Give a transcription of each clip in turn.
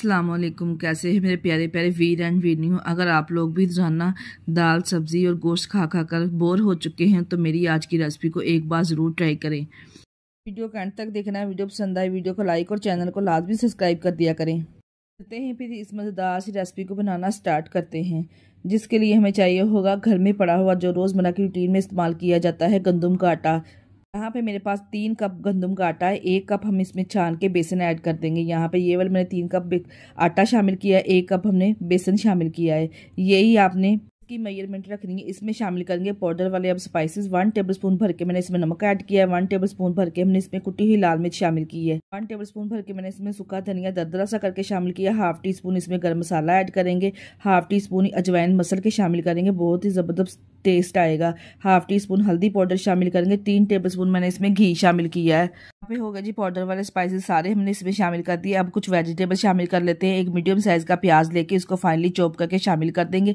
अस्सलामुअलैकुम। कैसे हैं मेरे प्यारे प्यारे वीर एंड वीरनियों। अगर आप लोग भी रोजाना दाल सब्जी और गोश्त खा खा कर बोर हो चुके हैं तो मेरी आज की रेसिपी को एक बार ज़रूर ट्राई करें। वीडियो को एंड तक देखना है। वीडियो पसंद आए वीडियो को लाइक और चैनल को लाजमी सब्सक्राइब कर दिया करें। करते हैं फिर इस मज़ेदार सी रेसिपी को बनाना स्टार्ट करते हैं। जिसके लिए हमें चाहिए होगा घर में पड़ा हुआ जो रोज़मर्रा की रूटीन में इस्तेमाल किया जाता है गंदम का आटा। यहाँ पे मेरे पास 3 कप गंदम का आटा है। 1 कप हम इसमें छान के बेसन ऐड कर देंगे। यहाँ पे ये वाला मैंने 3 कप आटा शामिल किया है, 1 कप हमने बेसन शामिल किया है। यही आपने की मेजरमेंट रखनी है। इसमें शामिल करेंगे पाउडर वाले अब स्पाइसेस। 1 टेबलस्पून भर के मैंने इसमें नमक ऐड किया है। 1 टेबलस्पून भर के हमने इसमें कुटी हुई लाल मिर्च शामिल की है। 1 टेबलस्पून भर के मैंने इसमें सूखा धनिया दरदरा सा करके शामिल किया। 1/2 टीस्पून इसमें गर्म मसाला ऐड करेंगे। 1/2 टीस्पून अजवाइन मसल के शामिल करेंगे, बहुत ही ज़बरदस्त टेस्ट आएगा। 1/2 टीस्पून हल्दी पाउडर शामिल करेंगे। 3 टेबलस्पून मैंने इसमें घी शामिल किया है। यहाँ पे हो गया जी पाउडर वाले स्पाइसेस सारे हमने इसमें शामिल कर दिए। अब कुछ वेजिटेबल शामिल कर लेते हैं। एक मीडियम साइज का प्याज लेके इसको फाइनली चॉप करके शामिल कर देंगे।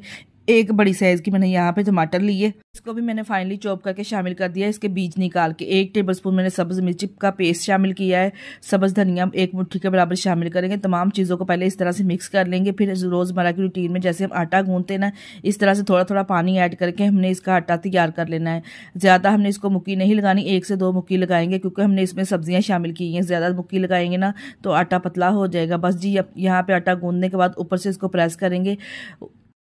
एक बड़ी साइज की मैंने यहाँ पे टमाटर लिए, इसको भी मैंने फाइनली चॉप करके शामिल कर दिया है, इसके बीज निकाल के। 1 टेबलस्पून मैंने सब्ज मिर्ची का पेस्ट शामिल किया है। सब्ज धनिया 1 मुट्ठी के बराबर शामिल करेंगे। तमाम चीज़ों को पहले इस तरह से मिक्स कर लेंगे। फिर रोज़मर्रा की रूटीन में जैसे हम आटा गूंथते ना, इस तरह से थोड़ा थोड़ा पानी ऐड करके हमने इसका आटा तैयार कर लेना है। ज़्यादा हमने इसको मुक्की नहीं लगानी, 1 से 2 मुक्की लगाएंगे क्योंकि हमने इसमें सब्जियाँ शामिल की हैं। ज़्यादा मुक्की लगाएंगे ना तो आटा पतला हो जाएगा। बस जी यहाँ पे आटा गूंथने के बाद ऊपर से इसको प्रेस करेंगे,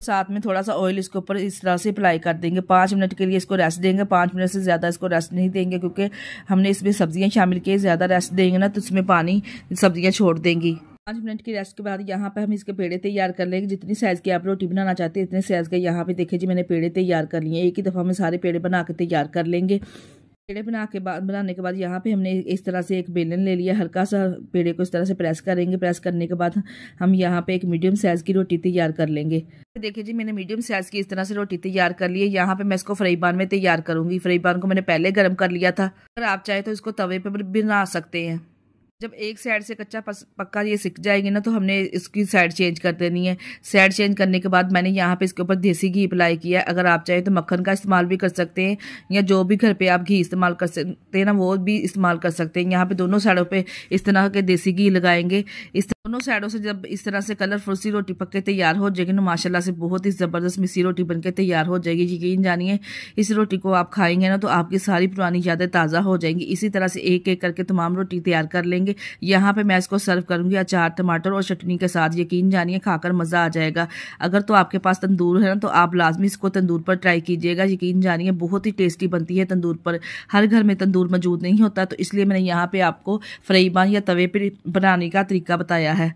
साथ में थोड़ा सा ऑयल इसके ऊपर इस तरह से अप्लाई कर देंगे। 5 मिनट के लिए इसको रेस्ट देंगे। 5 मिनट से ज़्यादा इसको रेस्ट नहीं देंगे क्योंकि हमने इसमें सब्जियां शामिल की। ज़्यादा रेस्ट देंगे ना तो इसमें पानी सब्जियां छोड़ देंगी। 5 मिनट की रेस्ट के बाद यहाँ पे हम इसके पेड़े तैयार कर लेंगे। जितनी साइज़ की आप रोटी बनाना चाहते हैं इतने साइज़ के यहाँ पे देखिए जी मैंने पेड़े तैयार कर लिए। एक ही दफ़ा में सारे पेड़े बना के तैयार कर लेंगे। पेड़े बनाने के बाद यहाँ पे हमने इस तरह से एक बेलन ले लिया। हल्का सा पेड़े को इस तरह से प्रेस करेंगे। प्रेस करने के बाद हम यहाँ पे एक मीडियम साइज़ की रोटी तैयार कर लेंगे। देखिए जी मैंने मीडियम साइज़ की इस तरह से रोटी तैयार कर ली है। यहाँ पे मैं इसको फ्राई पैन में तैयार करूँगी। फ्राई पैन को मैंने पहले गर्म कर लिया था। अगर आप चाहे तो इसको तवे पर भी बना सकते हैं। जब एक साइड से कच्चा पक्का ये सिक जाएगी ना तो हमने इसकी साइड चेंज कर देनी है। साइड चेंज करने के बाद मैंने यहाँ पे इसके ऊपर देसी घी अप्लाई किया है। अगर आप चाहे तो मक्खन का इस्तेमाल भी कर सकते हैं या जो भी घर पे आप घी इस्तेमाल कर सकते हैं ना वो भी इस्तेमाल कर सकते हैं। यहाँ पे दोनों साइडों पे इस तरह के देसी घी लगाएंगे। इस दोनों साइडों से जब इस तरह से कलरफुल सी रोटी पक के तैयार हो जाएगी ना माशाल्लाह से बहुत ही ज़बरदस्त मिसी रोटी बनके तैयार हो जाएगी। यकीन जानिए इस रोटी को आप खाएंगे ना तो आपकी सारी पुरानी यादें ताज़ा हो जाएंगी। इसी तरह से एक एक करके तमाम रोटी तैयार कर लेंगे। यहाँ पे मैं इसको सर्व करूंगी अचार टमाटर और चटनी के साथ। यकीन जानिए खाकर मज़ा आ जाएगा। अगर तो आपके पास तंदूर है ना तो आप लाजमी इसको तंदूर पर ट्राई कीजिएगा। यकीन जानिए बहुत ही टेस्टी बनती है तंदूर पर। हर घर में तंदूर मौजूद नहीं होता तो इसलिए मैंने यहाँ पे आपको फ्राई पैन या तवे पर बनाने का तरीका बताया है।